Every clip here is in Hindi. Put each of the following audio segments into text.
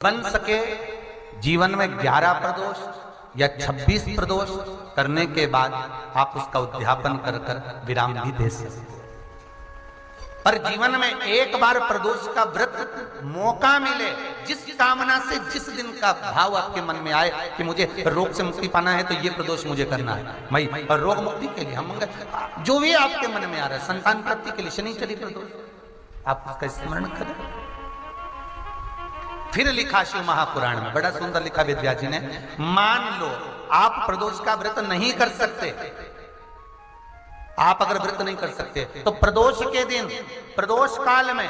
बन सके जीवन में 11 प्रदोष या 26 प्रदोष करने के बाद आप उसका उद्यापन कर कर विराम भी दे सकते। पर जीवन में एक बार प्रदोष का व्रत मौका मिले, जिस कामना से जिस दिन का भाव आपके मन में आए कि मुझे रोग से मुक्ति पाना है तो ये प्रदोष मुझे करना है भाई, और रोग मुक्ति के लिए हम जो भी आपके मन में आ रहा है, संतान प्राप्ति के लिए शनिचरी प्रदोष, आप उसका स्मरण करें। फिर लिखा शिव महापुराण में, बड़ा सुंदर लिखा विद्या जी ने, मान लो आप प्रदोष का व्रत नहीं कर सकते, आप अगर व्रत नहीं कर सकते तो प्रदोष के दिन, प्रदोष काल में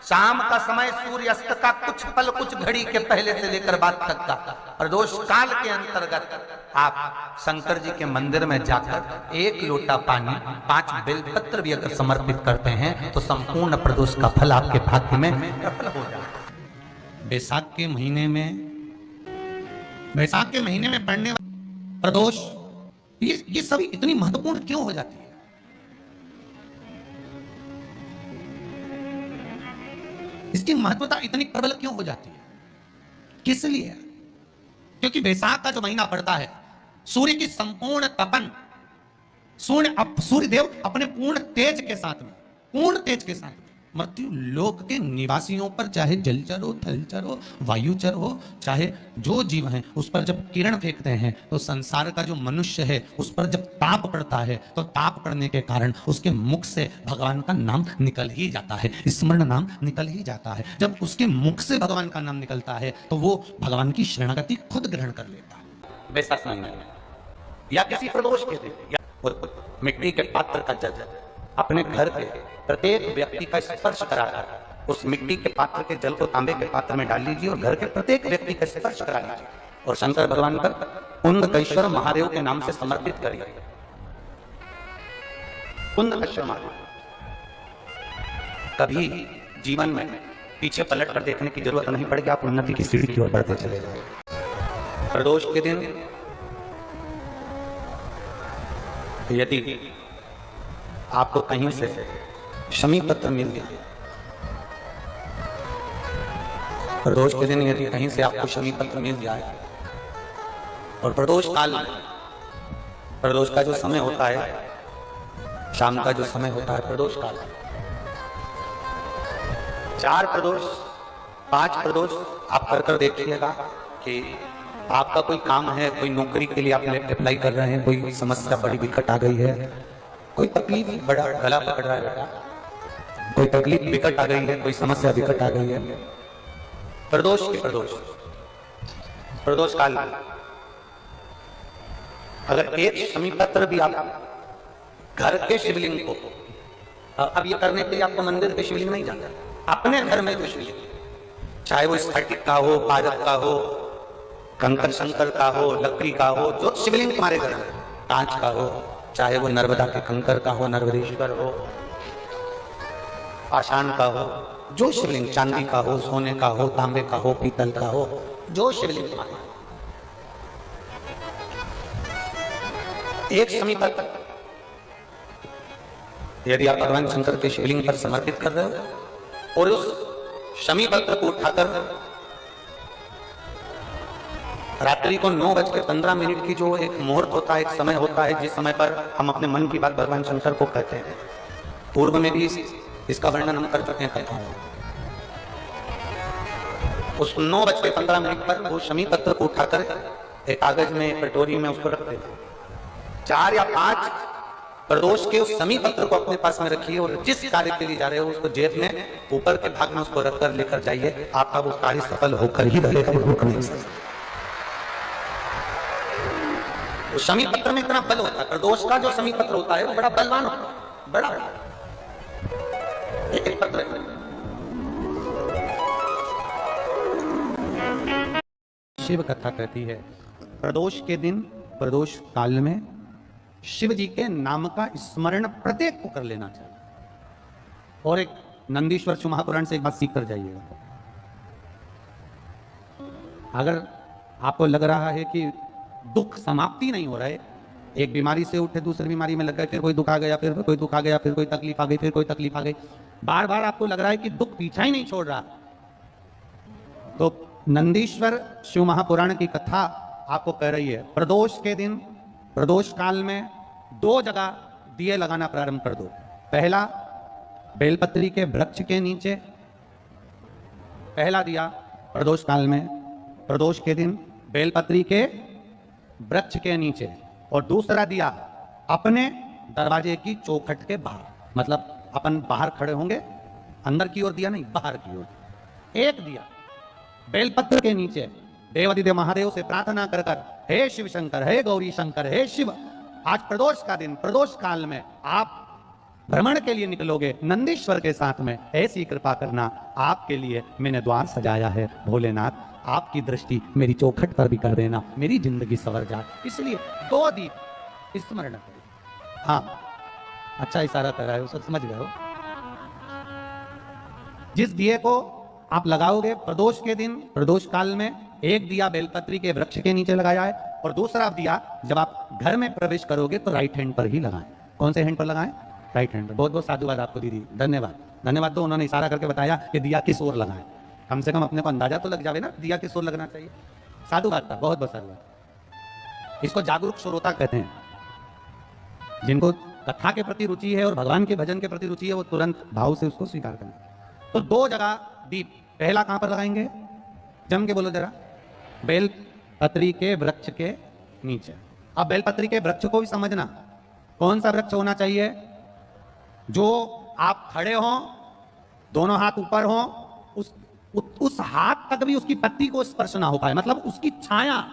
शाम का समय सूर्यास्त का कुछ पल कुछ घड़ी के पहले से लेकर बाद तक का प्रदोष काल के अंतर्गत आप शंकर जी के मंदिर में जाकर 1 लोटा पानी 5 बेलपत्र भी अगर समर्पित करते हैं तो संपूर्ण प्रदोष का फल आपके भाग्य में सफल हो जाए। बैसाख के महीने में पड़ने प्रदोष, ये सभी इतनी महत्वपूर्ण क्यों हो जाती है? इसकी महत्वता इतनी प्रबल क्यों हो जाती है? किस लिए? क्योंकि बैसाख का जो महीना पड़ता है, सूर्य की संपूर्ण तपन, सूर्य देव अपने पूर्ण तेज के साथ में मृत्यु लोक के निवासियों पर, चाहे जलचर हो, थलचर हो, वायुचर हो, चाहे जो जीव हैं, उस पर जब किरण फेंकते हैं तो संसार का जो मनुष्य है उस पर जब ताप पड़ता है तो ताप पड़ने के कारण उसके मुख से भगवान का नाम निकल ही जाता है, स्मरण नाम निकल ही जाता है। जब उसके मुख से भगवान का नाम निकलता है तो वो भगवान की शरणागति खुद ग्रहण कर लेता है। बैसाख महीने में या किसी प्रदोष के दिन, या मिट्टी के पात्र का जल अपने घर के प्रत्येक व्यक्ति का स्पर्श कराकर उस मिट्टी के पात्र के जल को तांबे के पात्र में डाल लीजिए और घर के प्रत्येक व्यक्ति का स्पर्श करा लीजिए और शंकर भगवान पर कुंदकेश्वर महादेव के नाम से समर्पित करिए। कुंदकेश्वर महादेव, कभी जीवन में पीछे पलट कर देखने की जरूरत नहीं पड़ेगी, आप उन्नति की सीढ़ी की ओर बढ़ते चले जाएंगे। प्रदोष के दिन यदि आपको कहीं से शमी पत्र मिल गया, प्रदोष के दिन यदि कहीं से आपको शमी पत्र मिल जाए और प्रदोष काल में, प्रदोष का जो समय होता है, शाम का जो समय होता है प्रदोष काल, 4 प्रदोष 5 प्रदोष आप कर देखिएगा कि आपका कोई काम है, कोई नौकरी के लिए आप अप्लाई कर रहे हैं, कोई समस्या बड़ी विकट आ गई है, कोई तकलीफ बड़ा गला पकड़ रहा है, कोई तकलीफ विकट आ गई है, कोई समस्या विकट आ गई है, प्रदोष काल अगर एक शमी पत्र भी आप घर के शिवलिंग को, अब ये करने के लिए आपको मंदिर के शिवलिंग नहीं जाना, अपने घर में जो शिवलिंग, चाहे वो स्फटिक का हो, पारद का हो, कंकर शंकर का हो, लकड़ी का हो, जो शिवलिंग तुम्हारे घर में, कांच का हो, चाहे वो नर्मदा के कंकर का हो, नर्मदेश्वर हो, पाषाण का हो, जो शिवलिंग, चांदी का हो, सोने का हो, तांबे का हो, पीतल का हो, जो शिवलिंग तुम्हारे, एक शमी पत्र यदि आप भगवान शंकर के शिवलिंग पर समर्पित कर रहे हो और उस शमी पत्र को उठाकर रात्रि को 9:15 की जो एक मुहूर्त होता है, एक समय होता है, जिस समय पर हम अपने मन की बात भगवान शंकर को कहते हैं, पूर्व में भी इसका वर्णन हम कर चुके हैं कथा में। उस 9:15 पर वो शमी पत्र को उठाकर एक कागज में, कटोरी में उसको रख देते, 4 या 5 प्रदोष के उस शमी पत्र को अपने पास में रखिए और जिस कार्य के लिए जा रहे हो उसको जेब में ऊपर के भाग में उसको रखकर लेकर जाइए, आपका वो कार्य सफल होकर ही रहेगा, रुक नहीं सकता। शमी पत्र में इतना बल होता है, प्रदोष का जो शमी पत्र होता है वो बड़ा बलवान होता है, बड़ा एक पत्र। शिव कथा कहती है प्रदोष के दिन, प्रदोष काल में शिव जी के नाम का स्मरण प्रत्येक को कर लेना चाहिए। और एक नंदीश्वर शिव महापुराण से एक बात सीख कर जाइएगा, अगर आपको लग रहा है कि दुख समाप्ति नहीं हो रहा है, एक बीमारी से उठे दूसरी बीमारी में लग गए, फिर कोई दुख आ गया, फिर कोई दुख आ गया, फिर कोई तकलीफ आ गई, फिर कोई तकलीफ आ गई, बार बार आपको लग रहा है कि दुख पीछा ही नहीं छोड़ रहा, तो नंदीश्वर शिव महापुराण की कथा आपको कह रही है, प्रदोष के दिन, प्रदोष काल में 2 जगह दिए लगाना प्रारंभ कर दो। पहला बेलपत्री के वृक्ष के नीचे, पहला दिया प्रदोष काल में, प्रदोष के दिन बेलपत्री के वृक्ष के नीचे, और दूसरा दिया अपने दरवाजे की चौखट के बाहर, मतलब अपन बाहर खड़े होंगे, अंदर की ओर दिया नहीं, बाहर की ओर। एक दिया बेलपत्र के नीचे, देवादिदेव महादेव से प्रार्थना कर कर, हे शिव शंकर, हे गौरी शंकर, हे शिव, आज प्रदोष का दिन, प्रदोष काल में आप भ्रमण के लिए निकलोगे नंदीश्वर के साथ में, ऐसी कृपा करना, आपके लिए मैंने द्वार सजाया है भोलेनाथ, आपकी दृष्टि मेरी चौखट पर भी कर देना, मेरी जिंदगी सवर जाए। इसलिए 2 दीप स्मरण करो। हाँ, अच्छा इशारा कर रहा है, सब समझ गए हो। जिस दिए को आप लगाओगे प्रदोष के दिन, प्रदोष काल में, एक दिया बेलपत्री के वृक्ष के नीचे लगाया है, और दूसरा दिया जब आप घर में प्रवेश करोगे तो राइट हैंड पर ही लगाएं। कौन से हैंड पर लगाएं? राइट हैंड पर। बहुत बहुत साधुवाद आपको दीदी, धन्यवाद। धन्यवाद। तो उन्होंने इशारा करके बताया कि दिया किस ओर लगाएं, कम से कम अपने को अंदाजा तो लग जावे ना दिया किस ओर लगना चाहिए। साधुवाद था, बहुत बहुत साधुवाद। इसको जागरूक श्रोता कहते हैं, जिनको कथा के प्रति रुचि है और भगवान के भजन के प्रति रुचि है, वो तुरंत भाव से उसको स्वीकार करें। तो 2 जगह दीप, पहला कहां पर लगाएंगे? जम के बोलो जरा। बेलपत्री के वृक्ष के नीचे। अब बेलपत्री के वृक्ष को भी समझना, कौन सा वृक्ष होना चाहिए? जो आप खड़े हो, दोनों हाथ ऊपर हो, उस हाथ तक भी उसकी पत्ती को स्पर्श ना हो पाए, मतलब उसकी छाया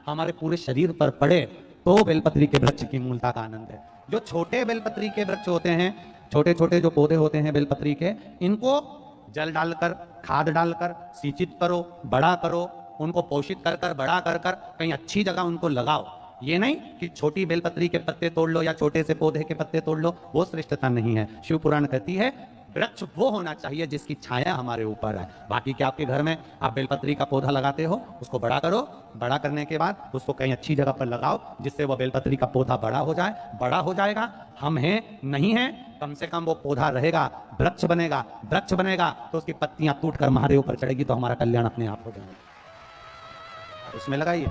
हमारे पूरे शरीर पर पड़े, तो बेलपत्री के वृक्ष की मूलता का आनंद है। जो छोटे बेलपत्री के वृक्ष होते हैं, छोटे छोटे जो पौधे होते हैं बेलपत्री के, इनको जल डालकर, खाद डालकर सिंचित करो, बड़ा करो, उनको पोषित कर कर, बड़ा कर कर कहीं अच्छी जगह उनको लगाओ। ये नहीं कि छोटी बेलपत्री के पत्ते तोड़ लो या छोटे से पौधे के पत्ते तोड़ लो, वो श्रेष्ठता नहीं है। शिव पुराण कहती है वृक्ष वो होना चाहिए जिसकी छाया हमारे ऊपर है। बाकी क्या आपके घर में आप बेलपत्री का पौधा लगाते हो, उसको बड़ा करो, बड़ा करने के बाद उसको कहीं अच्छी जगह पर लगाओ जिससे वो बेलपत्री का पौधा बड़ा हो जाए। बड़ा हो जाएगा, हम हैं नहीं हैं, कम से कम वो पौधा रहेगा, वृक्ष बनेगा। वृक्ष बनेगा तो उसकी पत्तियां टूट कर महादेव पर चढ़ेगी, तो हमारा कल्याण अपने आप हो जाएगा। उसमें लगाइए,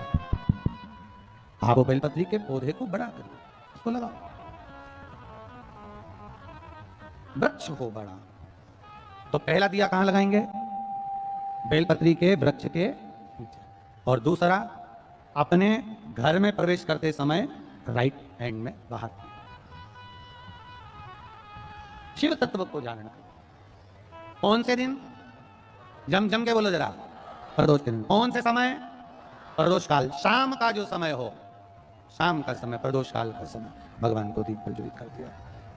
आप वो बेलपत्री के पौधे को बड़ा करिए, उसको लगाओ, वृक्ष हो बड़ा। तो पहला दिया कहां लगाएंगे? बेलपत्री के वृक्ष के नीचे, और दूसरा अपने घर में प्रवेश करते समय राइट हैंड में बाहर। शिव तत्व को जानना। कौन से दिन? जम जम के बोलो जरा। प्रदोष के दिन। कौन से समय? प्रदोष काल, शाम का जो समय हो, शाम का समय, प्रदोष काल का समय भगवान को दीप प्रज्वलित कर दिया।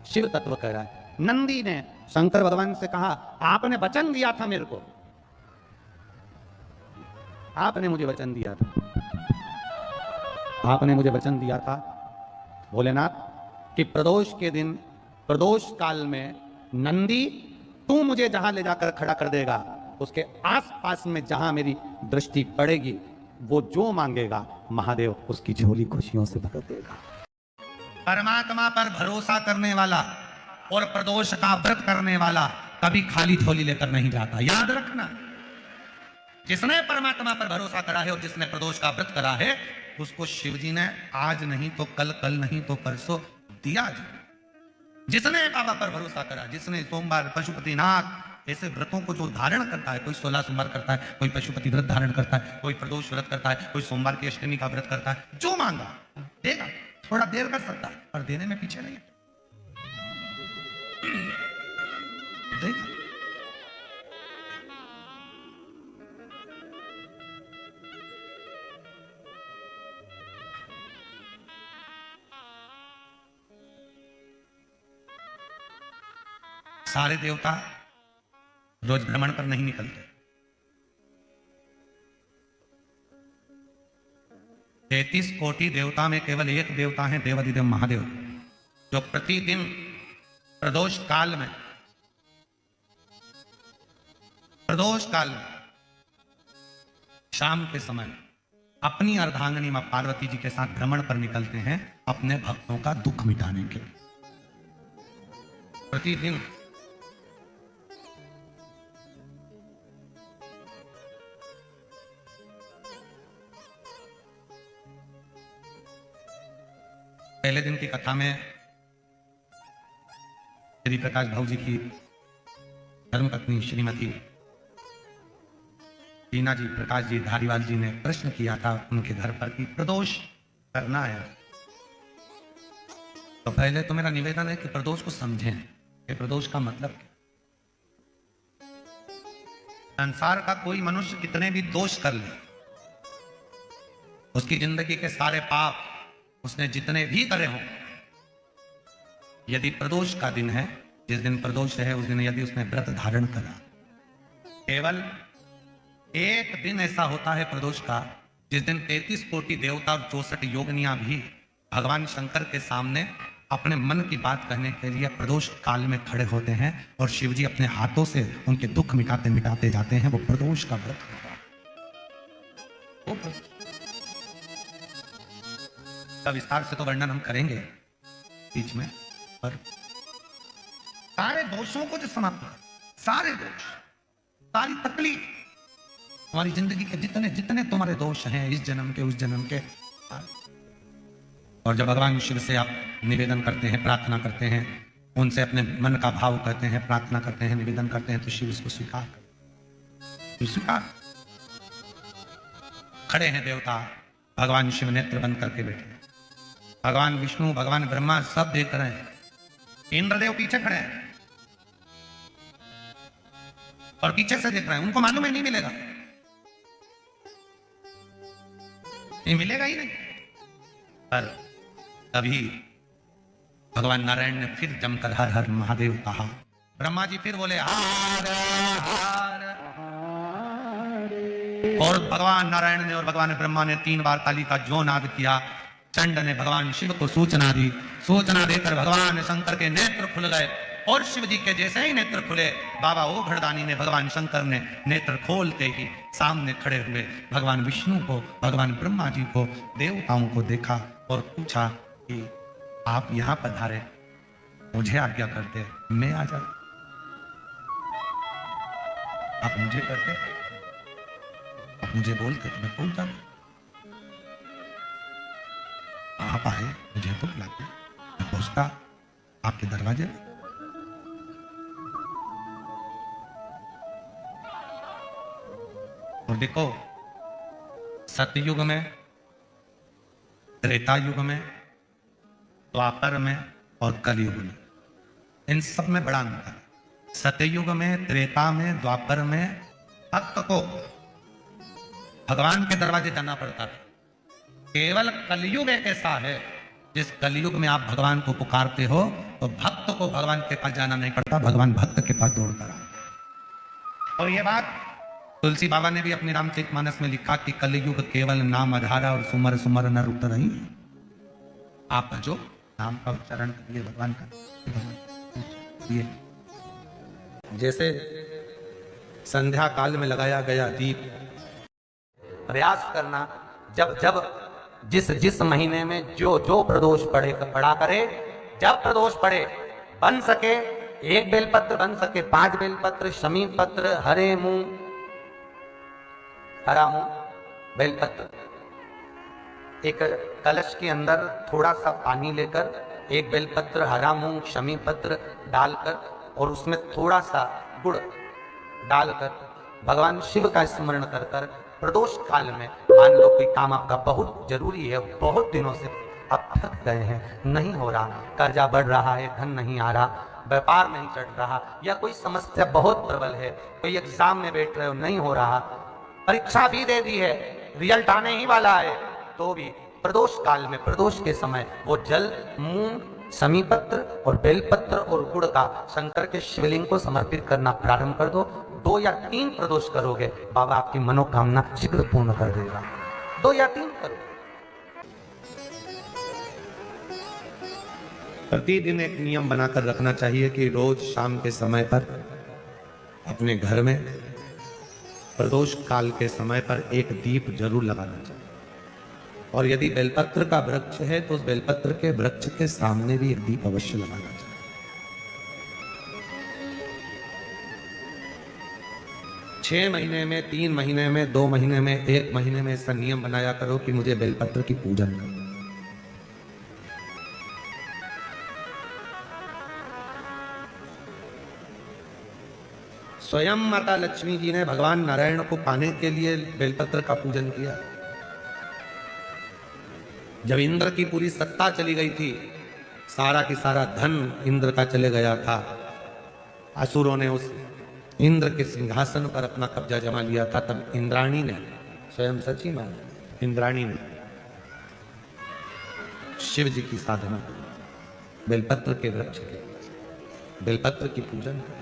शिव तत्व कह रहा है। नंदी ने शंकर भगवान से कहा, आपने वचन दिया था मेरे को, आपने मुझे वचन दिया था, आपने मुझे वचन दिया था भोलेनाथ कि प्रदोष के दिन, प्रदोष काल में नंदी तू मुझे जहां ले जाकर खड़ा कर देगा, उसके आसपास में जहां मेरी दृष्टि पड़ेगी, वो जो मांगेगा महादेव उसकी झोली खुशियों से भर देगा। परमात्मा पर भरोसा करने वाला और प्रदोष का व्रत करने वाला कभी खाली झोली लेकर नहीं जाता, याद रखना। जिसने परमात्मा पर भरोसा करा है और जिसने प्रदोष का व्रत करा है, उसको शिवजी ने आज नहीं तो कल, कल नहीं तो परसों दिया। जिसने बाबा पर भरोसा करा, जिसने सोमवार, पशुपतिनाथ ऐसे व्रतों को जो धारण करता है, कोई 16 सोमवार करता है, कोई पशुपति व्रत धारण करता है, कोई प्रदोष व्रत करता है, कोई सोमवार की अष्टमी का व्रत करता है, जो मांगा देगा। थोड़ा देर कर सकता है पर देने में पीछे नहीं देगा। सारे देवता रोज भ्रमण पर नहीं निकलते। 33 कोटि देवता में केवल एक देवता है देवादिदेव महादेव, जो प्रतिदिन प्रदोष काल में, प्रदोष काल में शाम के समय अपनी अर्धांगिनी मां पार्वती जी के साथ भ्रमण पर निकलते हैं अपने भक्तों का दुख मिटाने के लिए। प्रतिदिन पहले दिन की कथा में श्री प्रकाश भाऊ जी की धर्मपत्नी श्रीमती टीना जी प्रकाश जी धारीवाल जी ने प्रश्न किया था उनके घर पर कि प्रदोष करना है। तो पहले तो मेरा निवेदन है कि प्रदोष को समझें कि प्रदोष का मतलब क्या। संसार का कोई मनुष्य कितने भी दोष कर ले, उसकी जिंदगी के सारे पाप उसने जितने भी करे हों, यदि प्रदोष का दिन है, जिस दिन प्रदोष है उस दिन यदि उसने व्रत धारण करा, केवल एक दिन ऐसा होता है प्रदोष का जिस दिन 33 कोटि देवता और 64 योगिनियां भी भगवान शंकर के सामने अपने मन की बात कहने के लिए प्रदोष काल में खड़े होते हैं और शिव जी अपने हाथों से उनके दुख मिटाते मिटाते जाते हैं। वो प्रदोष का व्रत होता है। का विस्तार से तो वर्णन हम करेंगे बीच में, पर सारे दोषों को जो समाप्त कर, सारे दोष, सारी तकलीफ, हमारी जिंदगी के जितने जितने तुम्हारे दोष हैं इस जन्म के उस जन्म के, और जब भगवान शिव से आप निवेदन करते हैं, प्रार्थना करते हैं, उनसे अपने मन का भाव कहते हैं, प्रार्थना करते हैं, निवेदन करते हैं, तो शिव इसको स्वीकार करते। स्वीकार खड़े हैं देवता, भगवान शिव नेत्र बंद करके बैठे, भगवान विष्णु भगवान ब्रह्मा सब देख रहे हैं, इंद्रदेव पीछे खड़े हैं और पीछे से देख रहे हैं। उनको मालूम है नहीं मिलेगा, ये मिलेगा ही नहीं। पर तभी भगवान नारायण ने फिर जमकर हर हर महादेव कहा। ब्रह्मा जी फिर बोले हर हर, और भगवान नारायण ने और भगवान ब्रह्मा ने 3 बार ताली का जो नाद किया। चंड ने भगवान शिव को सूचना दी, सूचना देकर भगवान शंकर के नेत्र खुल गए, और शिव जी के जैसे ही नेत्र खुले, बाबा ओघड़दानी ने भगवान शंकर ने नेत्र खोलते ही सामने खड़े हुए भगवान विष्णु को, भगवान ब्रह्मा जी को, देवताओं को देखा और पूछा कि आप यहां पधारे, मुझे आज्ञा करते मैं आ जाता, आप मुझे करते, आप मुझे बोलते तो मैं पहुंच जाता, आप आए मुझे तो बुलाते, मैं पहुंचता आपके दरवाजे में। और देखो, सतयुग में, त्रेता युग में, द्वापर में और कलयुग में, इन सब में बड़ा अंतर है। सतयुग में, त्रेता में, द्वापर में भक्त को भगवान के दरवाजे जाना पड़ता था। केवल कलयुग एक ऐसा है जिस कलयुग में आप भगवान को पुकारते हो तो भक्त को भगवान के पास जाना नहीं पड़ता, भगवान भक्त के पास दौड़ कर आता। और यह बात तुलसी बाबा ने भी अपने रामचरितमानस में लिखा कि कलयुग केवल नाम आधारा और सुमर सुमर न रुत रही। आप जो नाम का उच्चारण करिए भगवान का, ये जैसे संध्या काल में लगाया गया दीप, प्रयास करना जब जब जिस जिस महीने में जो जो प्रदोष पड़ा करे, जब प्रदोष पड़े, बन सके 1 बेलपत्र, बन सके 5 बेलपत्र, शमी पत्र, हरे मूंग, हरा मूंग, बेलपत्र, एक कलश के अंदर थोड़ा सा पानी लेकर 1 बेलपत्र, हरा मूंग, शमी पत्र डालकर और उसमें थोड़ा सा गुड़ डालकर भगवान शिव का स्मरण कर कर प्रदोष काल में, मान लो कोई काम आपका बहुत जरूरी है, बहुत दिनों से आप थक गए हैं, नहीं हो रहा, कर्जा बढ़ रहा है, धन नहीं आ रहा, व्यापार नहीं चढ़ रहा, या कोई समस्या बहुत प्रबल है, कोई एग्जाम में बैठ रहे हो नहीं हो रहा, परीक्षा भी दे दी है, रिजल्ट आने ही वाला है, तो भी प्रदोष काल में, प्रदोष के समय वो जल, मूंग, शमी पत्र और बेलपत्र और गुड़ का शंकर के शिवलिंग को समर्पित करना प्रारंभ कर दो। 2 या 3 प्रदोष करोगे, बाबा आपकी मनोकामना शीघ्र पूर्ण कर देगा। 2 या 3 करो। प्रतिदिन एक नियम बनाकर रखना चाहिए कि रोज शाम के समय पर अपने घर में प्रदोष काल के समय पर एक दीप जरूर लगाना चाहिए, और यदि बेलपत्र का वृक्ष है तो उस बेलपत्र के वृक्ष के सामने भी एक दीप अवश्य लगाना चाहिए। 6 महीने में, 3 महीने में, 2 महीने में, 1 महीने में ऐसा नियम बनाया करो कि मुझे बेलपत्र की पूजन करना। स्वयं माता लक्ष्मी जी ने भगवान नारायण को पाने के लिए बेलपत्र का पूजन किया। जब इंद्र की पूरी सत्ता चली गई थी, सारा की सारा धन इंद्र का चले गया था, असुरों ने उस इंद्र के सिंहासन पर अपना कब्जा जमा लिया था, तब इंद्राणी ने, स्वयं सची मां इंद्राणी ने शिव जी की साधना की, बेलपत्र के वृक्ष के, बेलपत्र की पूजन की।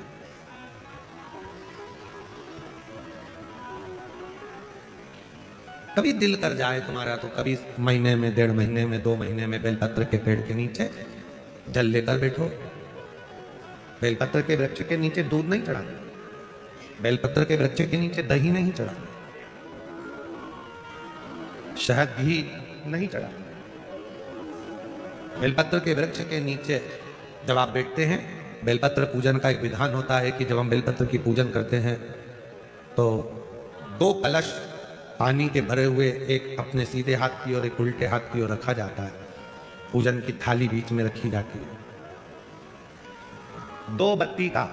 कभी दिल कर जाए तुम्हारा तो कभी महीने में, 1.5 महीने में, 2 महीने में बेलपत्र के पेड़ के नीचे जल लेकर बैठो। बेलपत्र के वृक्ष के नीचे दूध नहीं चढ़ाना, बेलपत्र के वृक्ष के नीचे दही नहीं चढ़ाना, शहद भी नहीं चढ़ाना। बेलपत्र के वृक्ष के नीचे जब आप बैठते हैं, बेलपत्र पूजन का एक विधान होता है कि जब हम बेलपत्र की पूजन करते हैं तो 2 कलश पानी के भरे हुए, एक अपने सीधे हाथ की और एक उल्टे हाथ की ओर रखा जाता है। पूजन की थाली बीच में रखी जाती है। 2 बत्ती का,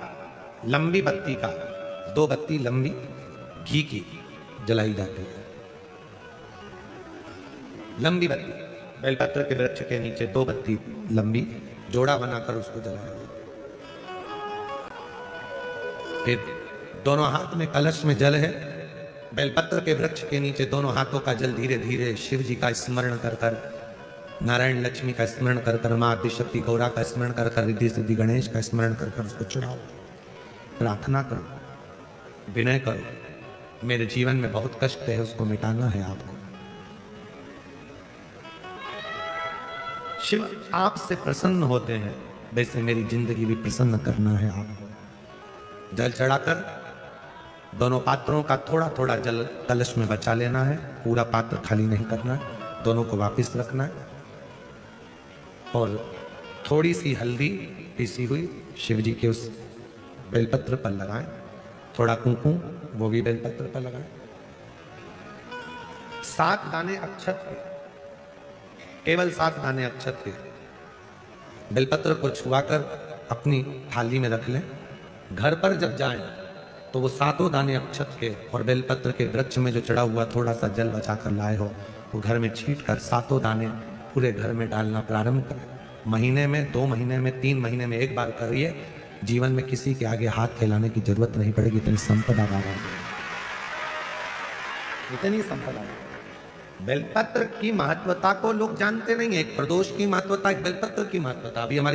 लंबी बत्ती का, 2 बत्ती लंबी घी की जलाई जाती है। लंबी बत्ती बेलपत्र के वृक्ष के नीचे 2 बत्ती लंबी जोड़ा बनाकर उसको जलाया। फिर दोनों हाथ में कलश में जल है, बेलपत्र के वृक्ष के नीचे दोनों हाथों का जल धीरे धीरे शिव जी का स्मरण कर कर, नारायण लक्ष्मी का स्मरण कर कर, मां आदिशक्ति गौरा का स्मरण कर कर, रिद्धि सिद्धि गणेश का स्मरण कर कर उसको चढ़ाओ। प्रार्थना करो, विनय करो, मेरे जीवन में बहुत कष्ट है, उसको मिटाना है आपको। शिव आपसे प्रसन्न होते हैं, वैसे मेरी जिंदगी भी प्रसन्न करना है आपको। जल चढ़ाकर दोनों पात्रों का थोड़ा थोड़ा जल कलश में बचा लेना है, पूरा पात्र खाली नहीं करना है, दोनों को वापस रखना है। और थोड़ी सी हल्दी पीसी हुई शिव जी के उस बेलपत्र पर लगाएं, थोड़ा कुंकुम वो भी बेलपत्र पर लगाएं। 7 दाने अक्षत के, केवल 7 दाने अक्षत के बेलपत्र को छुआकर अपनी थाली में रख लें। घर पर जब जाएं तो वो 7 दाने अक्षत के और बेलपत्र के वृक्ष में जो चढ़ा हुआ थोड़ा सा जल बचा कर लाए हो, वो घर में छींट कर 7 दाने पूरे घर में डालना प्रारंभ करें। महीने में, 2 महीने में, 3 महीने में एक बार करिए। जीवन में किसी के आगे हाथ फैलाने की जरूरत नहीं पड़ेगी, इतनी संपदा आ रही है, इतनी संपदा। बेलपत्र की महत्वता को लोग जानते नहीं है। एक प्रदोष की महत्वता, एक बेलपत्र की महत्वता। अभी हमारी